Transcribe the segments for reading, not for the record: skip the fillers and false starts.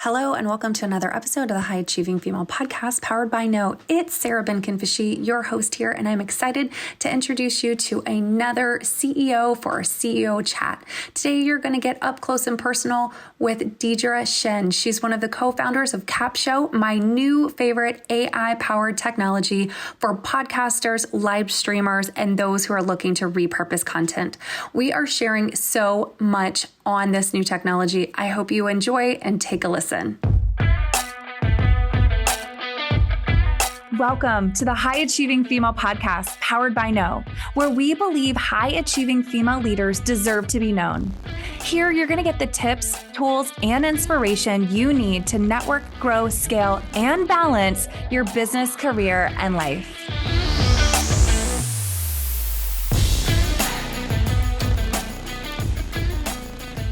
Hello and welcome to another episode of the High Achieving Female Podcast powered by No. It's Sarah Benkinfishy, your host here, and I'm excited to introduce you to another CEO for our CEO chat. Today you're going to get up close and personal with Deirdre Tshien. She's one of the co-founders of Capshow, my new favorite AI-powered technology for podcasters, live streamers, and those who are looking to repurpose content. We are sharing so much on this new technology. I hope you enjoy and take a listen. Welcome to the High Achieving Female Podcast powered by No, where we believe high achieving female leaders deserve to be known. Here, you're going to get the tips, tools, and inspiration you need to network, grow, scale, and balance your business, career, and life.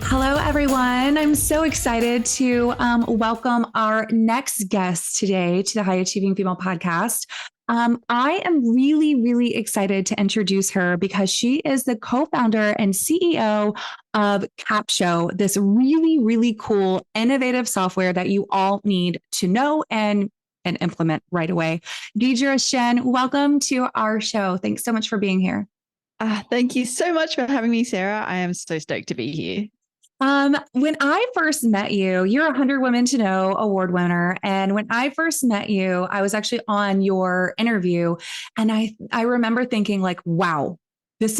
Hello, everyone. I'm so excited to welcome our next guest today to the High Achieving Female Podcast. I am really excited to introduce her because she is the co-founder and CEO of Capshow, this really cool, innovative software that you all need to know and implement right away. Deirdre Tshien, welcome to our show. Thanks so much for being here. Thank you so much for having me, Sarah. I am so stoked to be here. When I first met you, you're a 100 Women to Know award winner. And when I first met you, I was actually on your interview and I remember thinking like, wow, this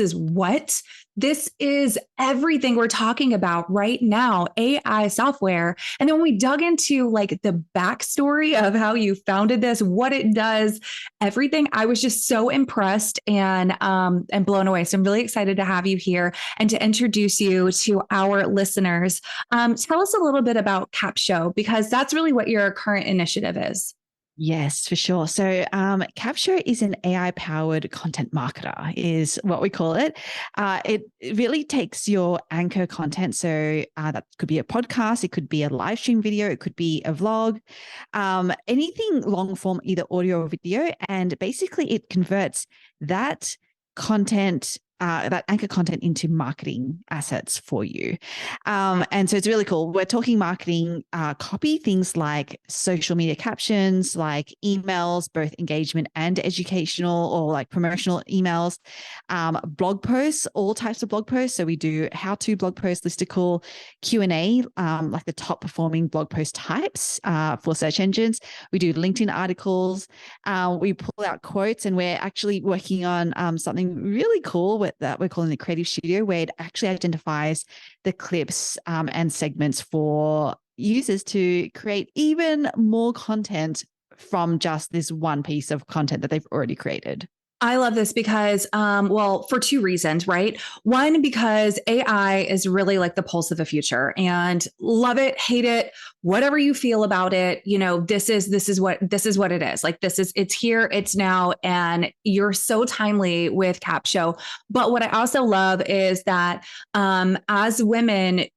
is everything we're talking about right now, AI software. And then when we dug into like the backstory of how you founded this, what it does, everything, I was just so impressed and blown away. So I'm really excited to have you here and to introduce you to our listeners. Tell us a little bit about Capshow, because that's really what your current initiative is. Yes, for sure. So Capshow is an AI-powered content marketer, is what we call it. It really takes your anchor content. So that could be a podcast, it could be a live stream video, it could be a vlog, anything long form, either audio or video. And basically it converts that content, that anchor content into marketing assets for you. And so it's really cool. We're talking marketing copy, things like social media captions, like emails, both engagement and educational or like promotional emails, blog posts, all types of blog posts. So we do how-to blog posts, listicle, Q&A, like the top performing blog post types for search engines. We do LinkedIn articles. We pull out quotes, and we're actually working on something really cool that we're calling the Creative Studio, where it actually identifies the clips and segments for users to create even more content from just this one piece of content that they've already created. I love this because, for two reasons, right? One, because AI is really like the pulse of the future, and love it, hate it, whatever you feel about it. You know, this is what it is. Like it's here, it's now, and you're so timely with Capshow. But what I also love is that, as women,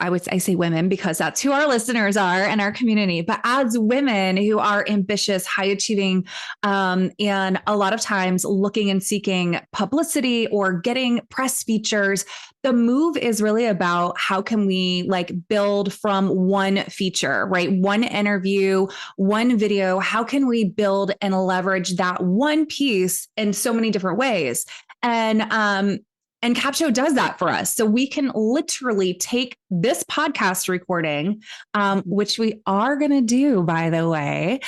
I say women because that's who our listeners are and our community. But as women who are ambitious, high achieving, and a lot of times looking and seeking publicity or getting press features, the move is really about how can we like build from one feature, right? One interview, one video. How can we build and leverage that one piece in so many different ways? And Capshow does that for us. So we can literally take this podcast recording, which we are going to do, by the way,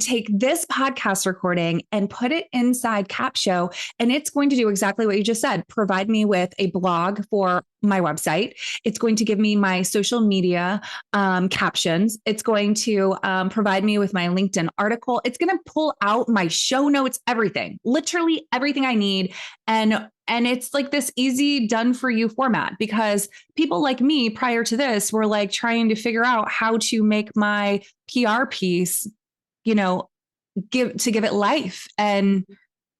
take this podcast recording and put it inside Capshow. And it's going to do exactly what you just said, provide me with a blog for my website. It's going to give me my social media captions. It's going to provide me with my LinkedIn article. It's going to pull out my show notes, everything, literally everything I need. And it's like this easy done for you format, because people like me prior to this were like trying to figure out how to make my PR piece, give it life. And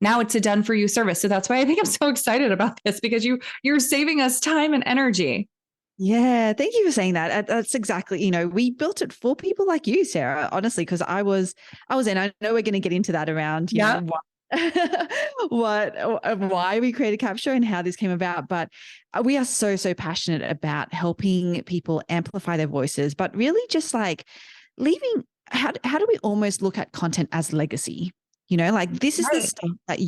now it's a done for you service. So that's why I think I'm so excited about this, because you're saving us time and energy. Yeah, thank you for saying that. That's exactly, we built it for people like you, Sarah, honestly, because I was in, I know we're going to get into that around, why we created Capture and how this came about. But we are so passionate about helping people amplify their voices, but really just like leaving, how do we almost look at content as legacy? You know, like this is the Right. stuff that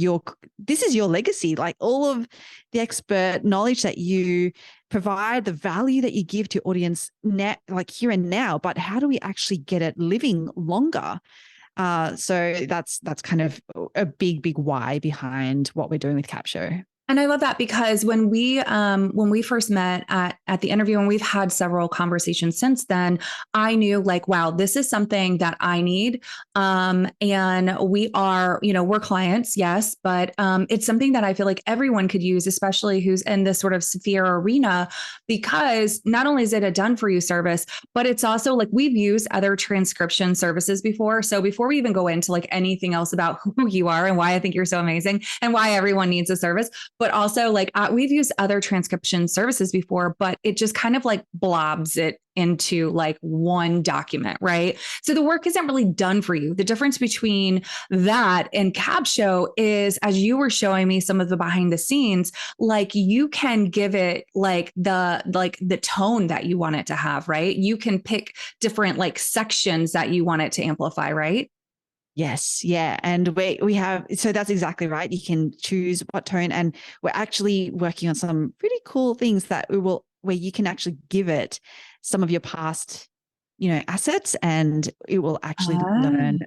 this is your legacy, like all of the expert knowledge that you provide, the value that you give to audience now, like here and now, but how do we actually get it living longer? So that's kind of a big why behind what we're doing with Capshow. And I love that because when we first met at the interview, and we've had several conversations since then, I knew like, wow, this is something that I need. And we are, we're clients, yes, but it's something that I feel like everyone could use, especially who's in this sort of sphere arena, because not only is it a done for you service, but it's also like we've used other transcription services before. So before we even go into like anything else about who you are and why I think you're so amazing and why everyone needs a service, but also like we've used other transcription services before, but it just kind of like blobs it into like one document, right? So the work isn't really done for you. The difference between that and Capshow is, as you were showing me some of the behind the scenes, like you can give it like the tone that you want it to have, right? You can pick different like sections that you want it to amplify, right? Yes, yeah, and we have, so that's exactly right. You can choose what tone, and we're actually working on some pretty cool things that where you can actually give it some of your past, assets, and it will actually learn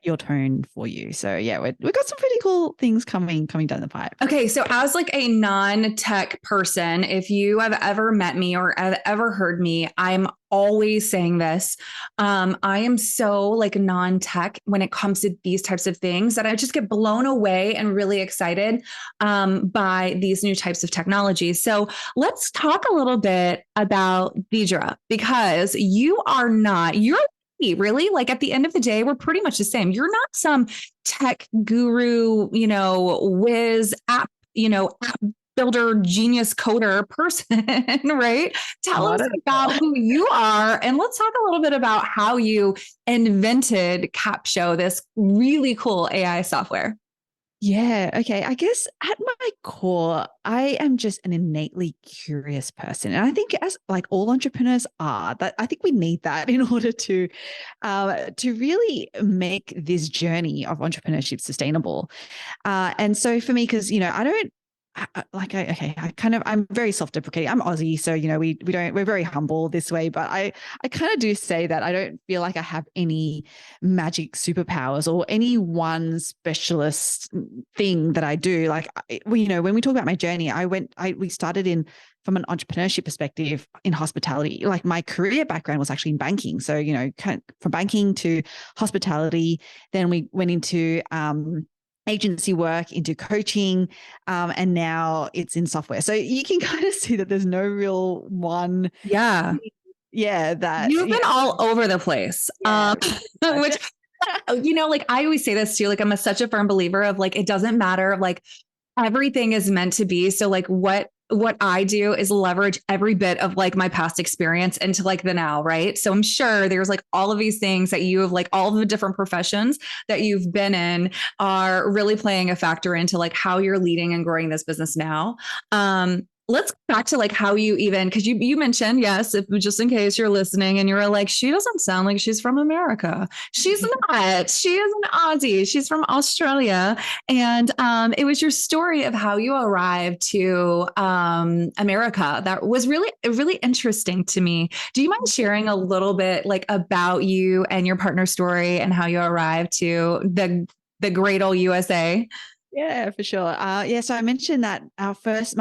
your tone for you. So yeah, we've got some pretty cool things coming down the pipe. Okay, so as like a non-tech person, if you have ever met me or have ever heard me, I'm always saying this. I am so like non-tech when it comes to these types of things that I just get blown away and really excited by these new types of technologies. So let's talk a little bit about Deidre, because you're really like at the end of the day, we're pretty much the same. You're not some tech guru, whiz app, app builder, genius coder person, right? Tell Not us at about all. who you are, and let's talk a little bit about how you invented Capshow, this really cool AI software. Yeah. Okay. I guess at my core, I am just an innately curious person. And I think as like all entrepreneurs are, that I think we need that in order to really make this journey of entrepreneurship sustainable. And so for me, because, I don't, I'm very self-deprecating. I'm Aussie, so we're very humble this way, but I kind of do say that I don't feel like I have any magic superpowers or any one specialist thing that I do. Like, when we talk about my journey, we started from an entrepreneurship perspective in hospitality. Like my career background was actually in banking, so from banking to hospitality. Then we went into agency work, into coaching, and now it's in software. So you can kind of see that there's no real one. Yeah. Yeah, that You've been all over the place. yeah, Which, like I always say this too, like I'm such a firm believer of like, it doesn't matter. Like everything is meant to be. So like what I do is leverage every bit of like my past experience into like the now, right? So I'm sure there's like all of these things that you have, like all of the different professions that you've been in are really playing a factor into like how you're leading and growing this business now. Let's go back to like how you even, because you mentioned, yes, if just in case you're listening and you're like, she doesn't sound like she's from America. She's not. She is an Aussie. She's from Australia. And it was your story of how you arrived to America that was really, really interesting to me. Do you mind sharing a little bit like about you and your partner's story and how you arrived to the great old USA? Yeah, for sure. Yeah, so I mentioned that my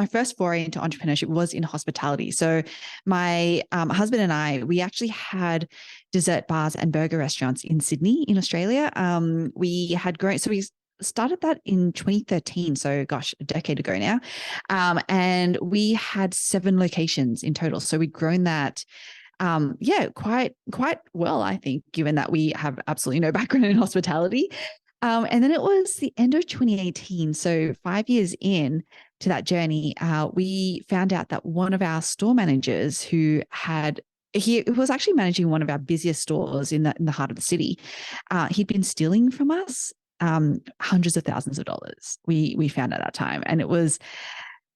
first foray into entrepreneurship was in hospitality. So my husband and I, we actually had dessert bars and burger restaurants in Sydney, in Australia. We had grown, so we started that in 2013. So gosh, a decade ago now. And we had 7 locations in total. So we'd grown that quite well, I think, given that we have absolutely no background in hospitality. And then it was the end of 2018. So 5 years in to that journey, we found out that one of our store managers he was actually managing one of our busiest stores in the heart of the city. He'd been stealing from us hundreds of thousands of dollars we found at that time. And it was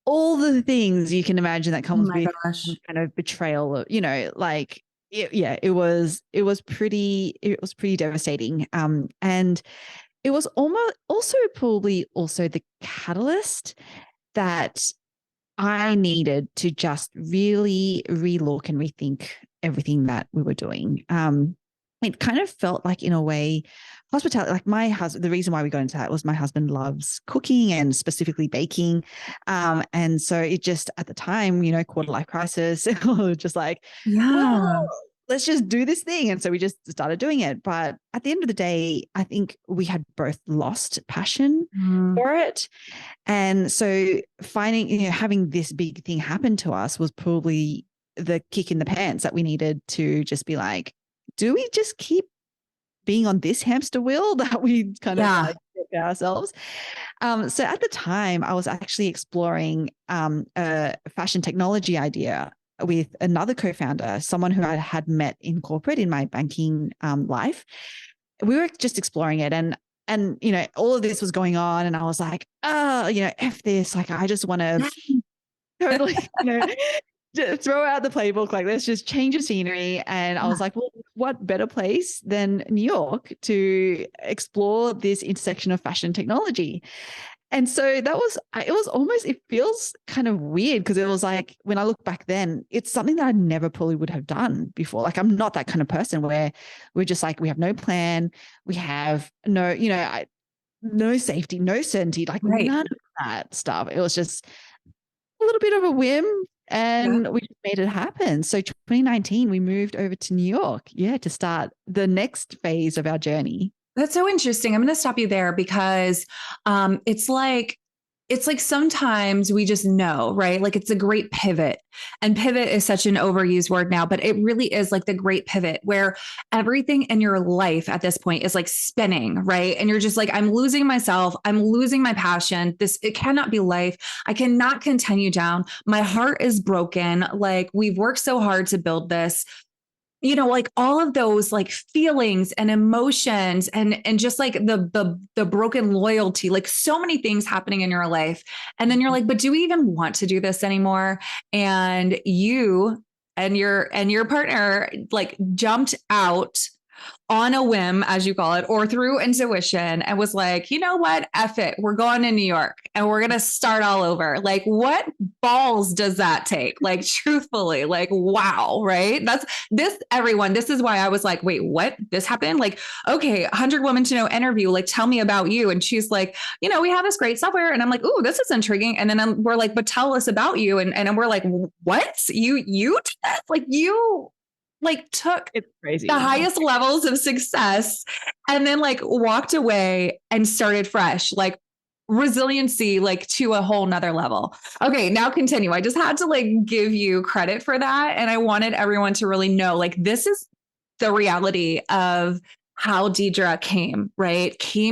all the things you can imagine that Oh comes my with gosh. kind of betrayal of, like, it was pretty devastating. And it was almost also probably also the catalyst that I needed to just really relook and rethink everything that we were doing. It kind of felt like, in a way, hospitality, like my husband, the reason why we got into that was my husband loves cooking and specifically baking. And so it just, at the time, quarter life crisis, just like, well, Yeah. let's just do this thing. And so we just started doing it. But at the end of the day, I think we had both lost passion Mm, for it. And so finding, having this big thing happen to us was probably the kick in the pants that we needed to just be like, do we just keep being on this hamster wheel that we kind of yeah. like ourselves? So at the time, I was actually exploring a fashion technology idea with another co-founder, someone who I had met in corporate in my banking life. We were just exploring it, and all of this was going on, and I was like, oh, F this. Like, I just want to totally, just throw out the playbook. Like, let's just change the scenery. And I was like, well, what better place than New York to explore this intersection of fashion and technology? And so it feels kind of weird, because it was like, when I look back then, it's something that I never probably would have done before. Like, I'm not that kind of person where we're just like, we have no plan. We have no safety, no certainty, like Right. none of that stuff. It was just a little bit of a whim, Yeah. and we just made it happen. So 2019, we moved over to New York, to start the next phase of our journey. That's so interesting. I'm going to stop you there because it's like sometimes we just know, right? Like it's a great pivot. And pivot is such an overused word now, but it really is like the great pivot where everything in your life at this point is like spinning, right? And you're just like, I'm losing myself. I'm losing my passion. It cannot be life. I cannot continue down. My heart is broken. Like we've worked so hard to build this, like all of those like feelings and emotions and just like the broken loyalty, like so many things happening in your life. And then you're like, but do we even want to do this anymore? And you and your partner like jumped out on a whim, as you call it, or through intuition, and was like, you know what? F it. We're going to New York and we're going to start all over. Like, what balls does that take? Like, truthfully, like, wow, right? Everyone. This is why I was like, wait, what? This happened? Like, okay, 100 Women to Know interview. Like, tell me about you. And she's like, we have this great software. And I'm like, ooh, this is intriguing. And then we're like, but tell us about you. And we're like, what? You did that? Like, you like took It's the crazy. highest levels of success and then like walked away and started fresh, like resiliency, like to a whole nother level. Okay, now continue. I just had to like give you credit for that. And I wanted everyone to really know like this is the reality of how Deirdre came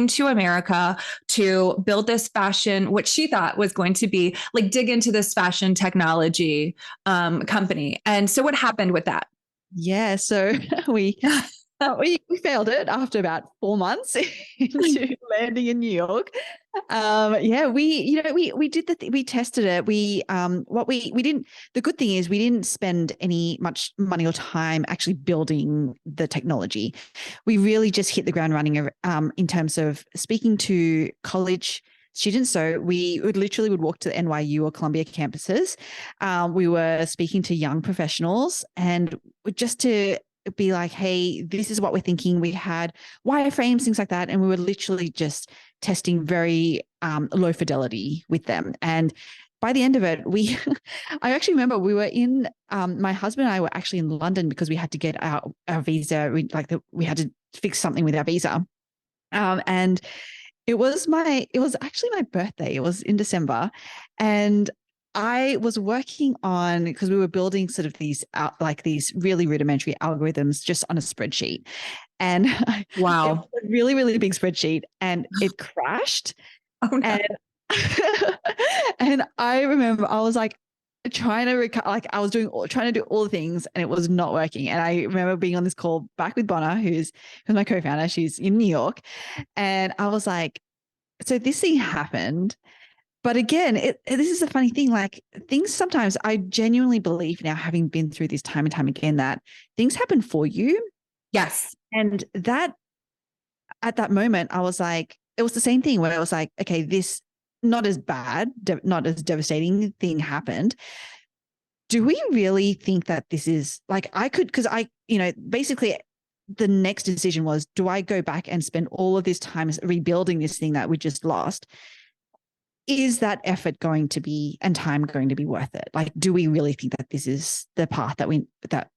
to America to build this fashion, what she thought was going to be like dig into this fashion technology company. And so what happened with that? Yeah, so we we failed it after about 4 months into landing in New York. Yeah, we did we tested it. We didn't. The good thing is we didn't spend any much money or time actually building the technology. We really just hit the ground running in terms of speaking to college students. So we would walk to the NYU or Columbia campuses. We were speaking to young professionals, and just to be like, hey, this is what we're thinking. We had wireframes, things like that. And we were literally just testing very low fidelity with them. And by the end of it, I actually remember we were my husband and I were actually in London because we had to get our visa. We had to fix something with our visa. And it was actually my birthday. It was in December. And I was working on, because we were building sort of these really rudimentary algorithms just on a spreadsheet. And it was Wow. a really, really big spreadsheet, and it crashed. Oh no. And and I remember I was like, trying to like I was trying to do all the things and it was not working. And I remember being on this call back with Bonner, who's my co-founder. She's in New York. And I was like, so this thing happened. But again, this is a funny thing. Like things sometimes I genuinely believe now, having been through this time and time again, that things happen for you. Yes. And that at that moment, I was like, it was the same thing where I was like, okay, this not as bad, not as devastating thing happened. Do we really think that this is like, I could, because basically the next decision was, do I go back and spend all of this time rebuilding this thing that we just lost? Is that effort going to be and time going to be worth it? Like, do we really think that this is the path that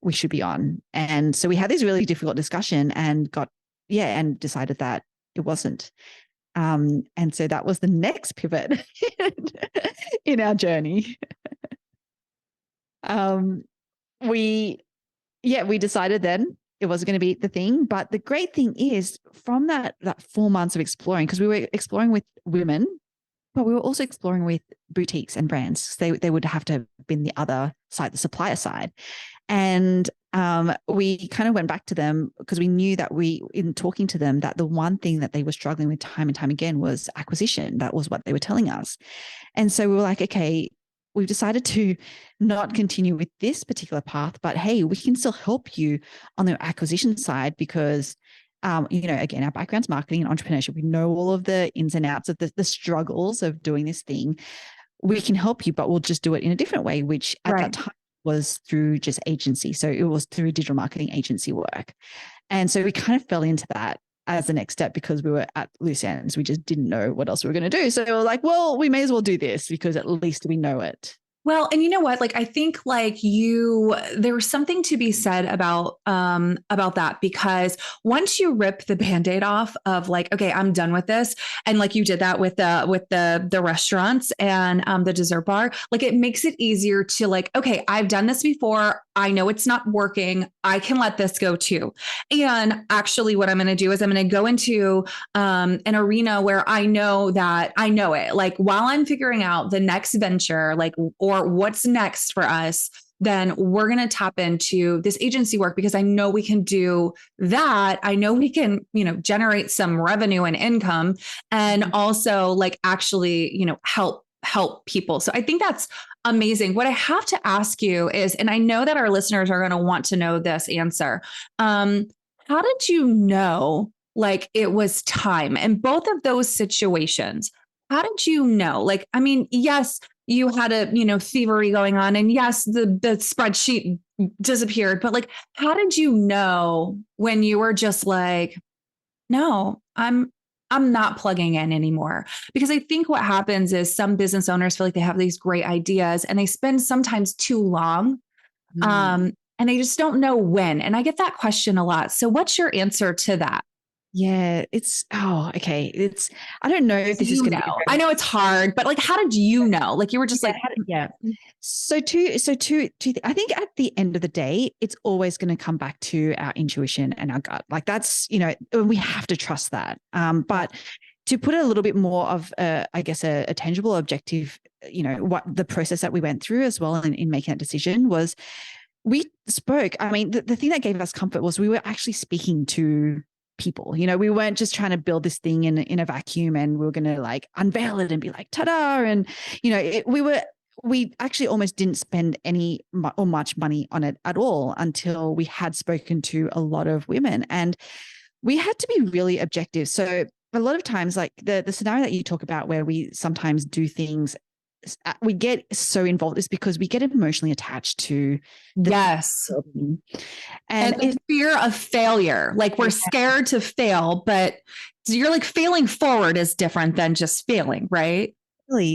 we should be on? And so we had this really difficult discussion and and decided that it wasn't. And so that was the next pivot in our journey. We decided then it wasn't going to be the thing. But the great thing is from that 4 months of exploring, because we were exploring with women, but we were also exploring with boutiques and brands. They would have to have been the other side, the supplier side. And we kind of went back to them because we knew that in talking to them, that the one thing that they were struggling with time and time again was acquisition. That was what they were telling us. And so we were like, okay, we've decided to not continue with this particular path, but hey, we can still help you on the acquisition side because again, our background's marketing and entrepreneurship. We know all of the ins and outs of the struggles of doing this thing. We can help you, but we'll just do it in a different way, which at that time was through just agency. So it was through digital marketing agency work. And so we kind of fell into that as the next step because we were at loose ends. We just didn't know what else we were going to do. So we were like, well, we may as well do this because at least we know it. Well, and you know what? Like, I think there was something to be said about that, because once you rip the Band-Aid off of like, okay, I'm done with this. And like you did that with the restaurants and the dessert bar, like it makes it easier to like, okay, I've done this before. I know it's not working. I can let this go too. And actually what I'm going to do is I'm going to go into an arena where I know it. Like while I'm figuring out the next venture, like, or what's next for us, then we're going to tap into this agency work because I know we can do that. I know we can, generate some revenue and income and also like actually, help people. So I think that's amazing. What I have to ask you is, and I know that our listeners are going to want to know this answer. How did you know like it was time in both of those situations? How did you know? Like, I mean, yes, you had a, thievery going on and yes, the spreadsheet disappeared, but like, how did you know when you were just like, no, I'm not plugging in anymore? Because I think what happens is some business owners feel like they have these great ideas and they spend sometimes too long. And they just don't know when. And I get that question a lot. So what's your answer to that? Yeah, okay. I don't know if this is going to be. I know it's hard, but like, how did you know? Like you were just yeah. So I think at the end of the day, it's always going to come back to our intuition and our gut. Like that's, we have to trust that. But to put a little bit more of a tangible objective, what the process that we went through as well in making that decision was we spoke. I mean, the thing that gave us comfort was we were actually speaking to people. We weren't just trying to build this thing in a vacuum and we were going to like unveil it and be like, ta-da. And, we actually almost didn't spend any or much money on it at all until we had spoken to a lot of women, and we had to be really objective. So a lot of times, like the scenario that you talk about where we sometimes do things, we get so involved is because we get emotionally attached to yes. And the fear of failure. Like we're scared to fail, but you're like failing forward is different than just failing, right?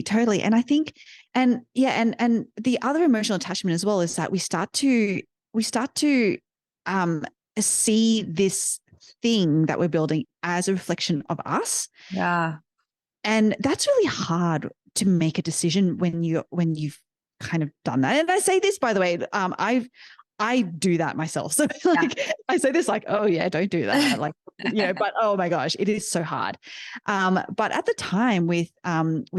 Totally. And I think, and the other emotional attachment as well is that we start to see this thing that we're building as a reflection of us. Yeah. And that's really hard to make a decision when you've kind of done that. And I say this, by the way, I do that myself. So like I say this like, oh yeah, don't do that. Like but oh my gosh, it is so hard. But at the time with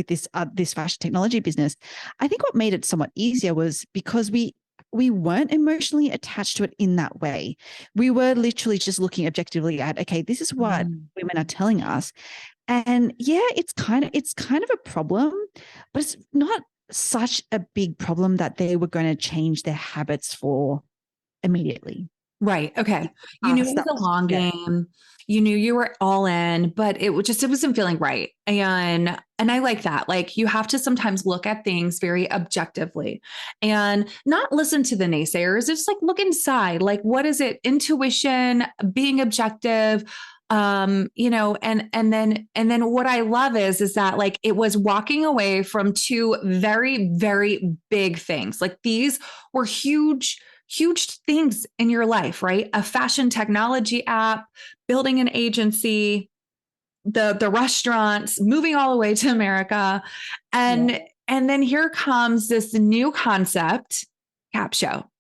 this fashion technology business, I think what made it somewhat easier was because we weren't emotionally attached to it in that way. We were literally just looking objectively at, okay, this is what women are telling us. And yeah, it's kind of a problem, but it's not such a big problem that they were going to change their habits for immediately. Right. Okay. You knew it was a long game. You knew you were all in, but it wasn't feeling right. And I like that. Like you have to sometimes look at things very objectively and not listen to the naysayers. Just like look inside. Like what is it? Intuition, being objective. And then what I love is that like it was walking away from two very, very big things. Like these were huge things in your life, right? A fashion technology app, building an agency, the restaurants, moving all the way to America. And then here comes this new concept, Cap Show.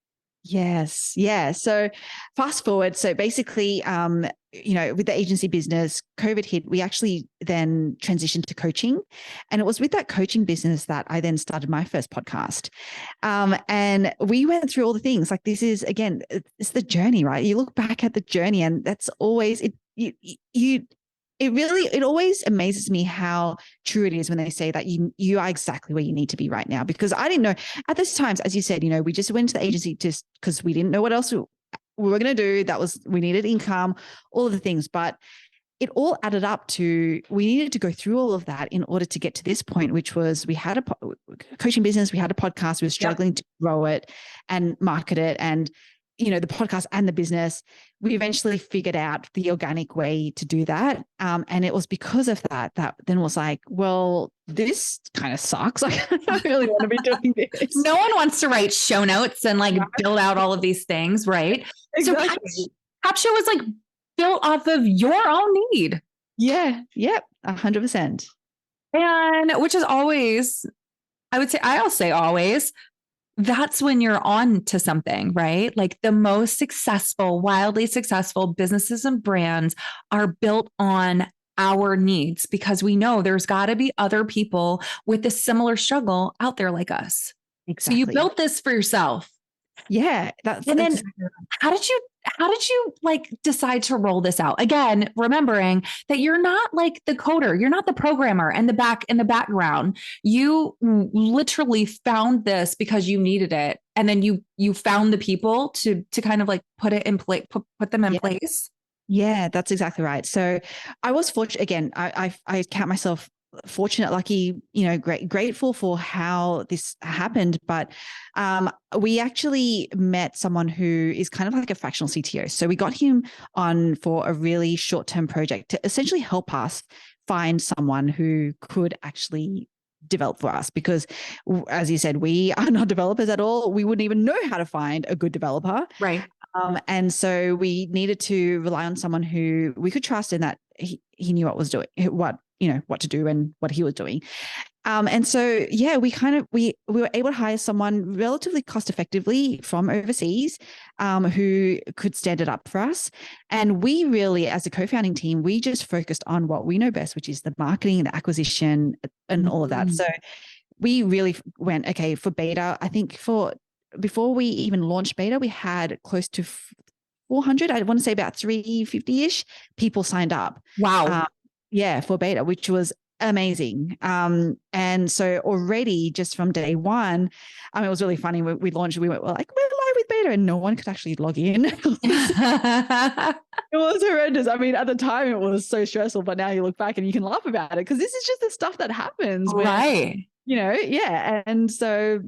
Yes. Yeah. So fast forward. So basically, with the agency business, COVID hit, we actually then transitioned to coaching. And it was with that coaching business that I then started my first podcast. And we went through all the things like this is, again, it's the journey, right? You look back at the journey and that's always it always amazes me how true it is when they say that you are exactly where you need to be right now. Because I didn't know at this times, as you said, we just went to the agency just because we didn't know what else we were going to do. We needed income, all of the things, but it all added up to, we needed to go through all of that in order to get to this point, which was we had a coaching business, we had a podcast, we were struggling to grow it and market it. And the podcast and the business, we eventually figured out the organic way to do that. And it was because of that then was like, well, this kind of sucks. Like, I don't really want to be doing this. No one wants to write show notes and like build out all of these things, right? Exactly. So Cap Show was like built off of your own need. Yeah. Yep. 100%. And which is always, I'll say always, that's when you're on to something, right? Like the most successful, wildly successful businesses and brands are built on our needs because we know there's got to be other people with a similar struggle out there like us. Exactly. So you built this for yourself. Yeah. And then how did you like decide to roll this out? Again, remembering that you're not like the coder, you're not the programmer in the background. You literally found this because you needed it. And then you found the people to kind of like put it in place, put them in place. Yeah, that's exactly right. So I was fortunate. Again, I count myself fortunate, lucky, grateful for how this happened. But we actually met someone who is kind of like a fractional CTO. So we got him on for a really short-term project to essentially help us find someone who could actually develop for us. Because as you said, we are not developers at all. We wouldn't even know how to find a good developer. Right. And so we needed to rely on someone who we could trust in that he knew what was doing, what to do and what he was doing. And so, yeah, we were able to hire someone relatively cost effectively from overseas who could stand it up for us. And we really, as a co-founding team, we just focused on what we know best, which is the marketing, the acquisition and all of that. So we really went, okay, for beta, I think before we even launched beta, we had close to 400, I want to say about 350-ish people signed up. Wow. For beta, which was amazing. And so already just from day one, it was really funny. We launched, we're live with beta and no one could actually log in. It was horrendous. I mean, at the time it was so stressful, but now you look back and you can laugh about it because this is just the stuff that happens. Right. And so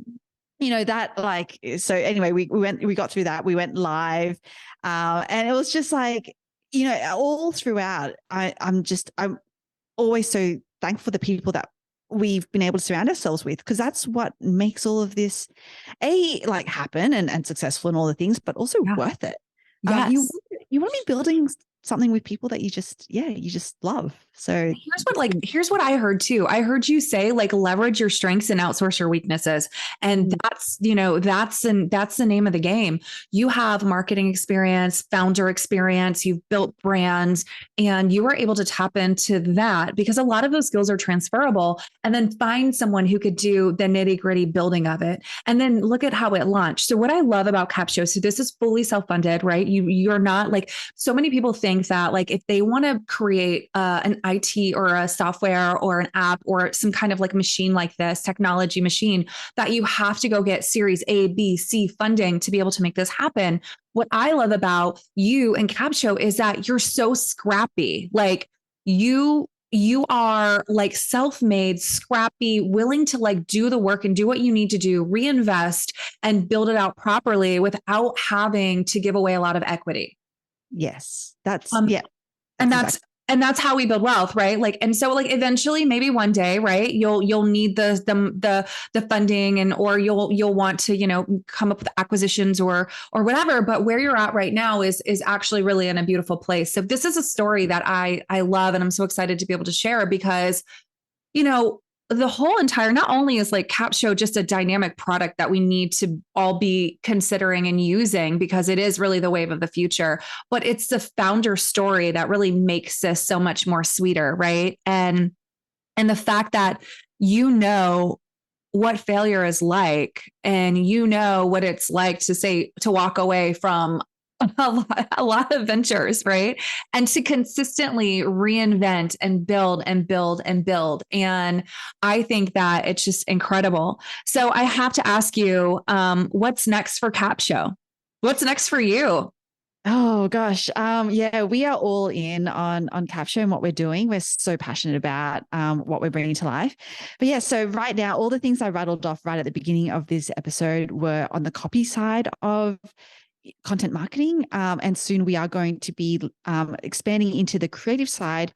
that so anyway, we got through that. We went live and it was just like, all throughout, I'm always so thankful for the people that we've been able to surround ourselves with, because that's what makes all of this happen and successful and all the things, but also worth it. Yes. You want to be building something with people that you just love. So here's what I heard too. I heard you say like leverage your strengths and outsource your weaknesses. And that's, that's the name of the game. You have marketing experience, founder experience, you've built brands, and you were able to tap into that because a lot of those skills are transferable, and then find someone who could do the nitty-gritty building of it. And then look at how it launched. So what I love about Capsho, so this is fully self-funded, right? You're not like, so many people think that like if they want to create an IT or a software or an app or some kind of like machine like this, technology machine, that you have to go get series A, B, C funding to be able to make this happen. What I love about you and Capsho is that you're so scrappy. Like you are like self-made, scrappy, willing to like do the work and do what you need to do, reinvest and build it out properly without having to give away a lot of equity. Yes, that's and that's how we build wealth, right? Like, and so like eventually, maybe one day, right, you'll need the funding, and or you'll want to come up with acquisitions or whatever. But where you're at right now is actually really in a beautiful place. So this is a story that I love, and I'm so excited to be able to share because the whole entire, not only is like Capsho just a dynamic product that we need to all be considering and using because it is really the wave of the future, but it's the founder story that really makes this so much more sweeter, right? And the fact that what failure is like, and what it's like to walk away from a lot of ventures, right? And to consistently reinvent and build and build and build. And I think that it's just incredible. So I have to ask you, what's next for Capsho? What's next for you? Oh gosh. We are all in on Capsho and what we're doing. We're so passionate about what we're bringing to life. But yeah, so right now, all the things I rattled off right at the beginning of this episode were on the copy side of content marketing. And soon we are going to be expanding into the creative side.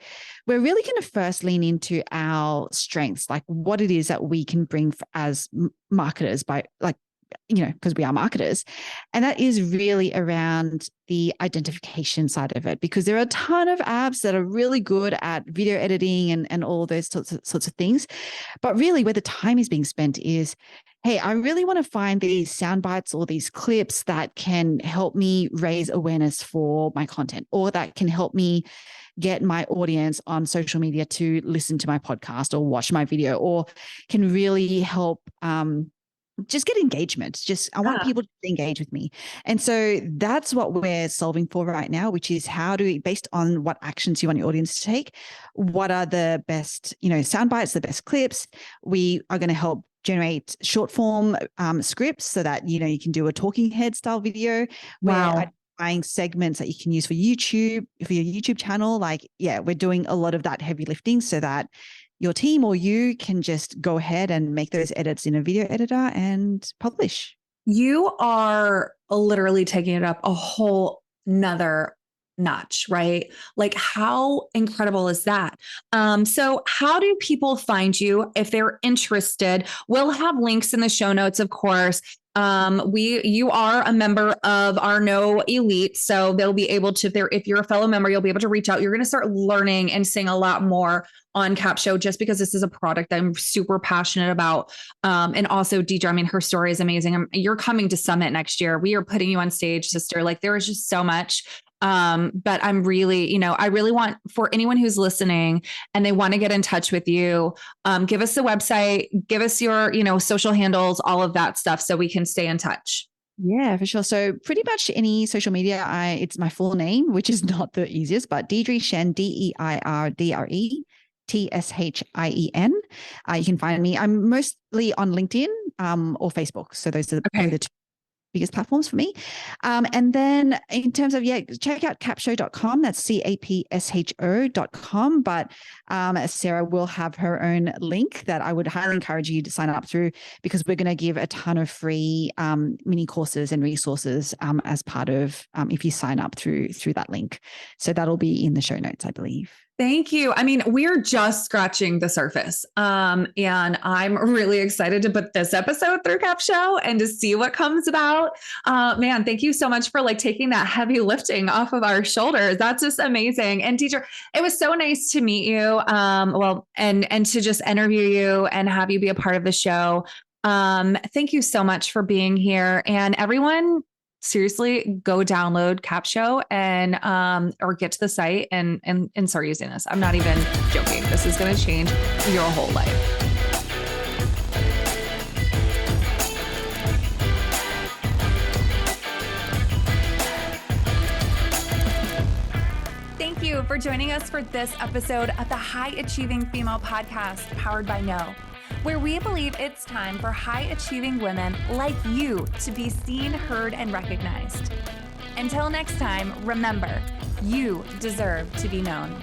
We're really going to first lean into our strengths, like what it is that we can bring as marketers by because we are marketers. And that is really around the identification side of it, because there are a ton of apps that are really good at video editing and all those sorts of things. But really where the time is being spent is, hey, I really want to find these sound bites or these clips that can help me raise awareness for my content, or that can help me get my audience on social media to listen to my podcast or watch my video, or can really help just get engagement. I want people to engage with me. And so that's what we're solving for right now, which is based on what actions you want your audience to take, what are the best, sound bites, the best clips. We are going to help generate short form scripts so that, you can do a talking head style video. Wow. We're identifying segments that you can use for your YouTube channel. We're doing a lot of that heavy lifting so that your team or you can just go ahead and make those edits in a video editor and publish. You are literally taking it up a whole nother notch, right? Like, how incredible is that? So how do people find you if they're interested? We'll have links in the show notes, of course. You are a member of our No Elite, so they'll be able to, if you're a fellow member, you'll be able to reach out. You're going to start learning and seeing a lot more on Capsho, just because this is a product that I'm super passionate about. And also Deirdre, her story is amazing. You're coming to Summit next year. We are putting you on stage, sister. Like, there is just so much. But I'm really, I really want, for anyone who's listening and they want to get in touch with you, give us the website, give us your, social handles, all of that stuff, so we can stay in touch. Yeah, for sure. So pretty much any social media, it's my full name, which is not the easiest, but Deirdre Tshien, Deirdre Tshien. You can find me. I'm mostly on LinkedIn or Facebook. So those are probably the two biggest platforms for me. And then in terms of, check out capsho.com. That's capsho.com. But Sarah will have her own link that I would highly encourage you to sign up through, because we're going to give a ton of free mini courses and resources as part of if you sign up through that link. So that'll be in the show notes, I believe. Thank you. I mean, we're just scratching the surface. And I'm really excited to put this episode through Cap Show and to see what comes about. Man, thank you so much for like taking that heavy lifting off of our shoulders. That's just amazing. And teacher, it was so nice to meet you. And to just interview you and have you be a part of the show. Thank you so much for being here. And everyone, seriously, go download Cap Show and or get to the site and start using this. I'm not even joking. This is going to change your whole life. Thank you for joining us for this episode of the High Achieving Female Podcast, powered by No, where we believe it's time for high-achieving women like you to be seen, heard, and recognized. Until next time, remember, you deserve to be known.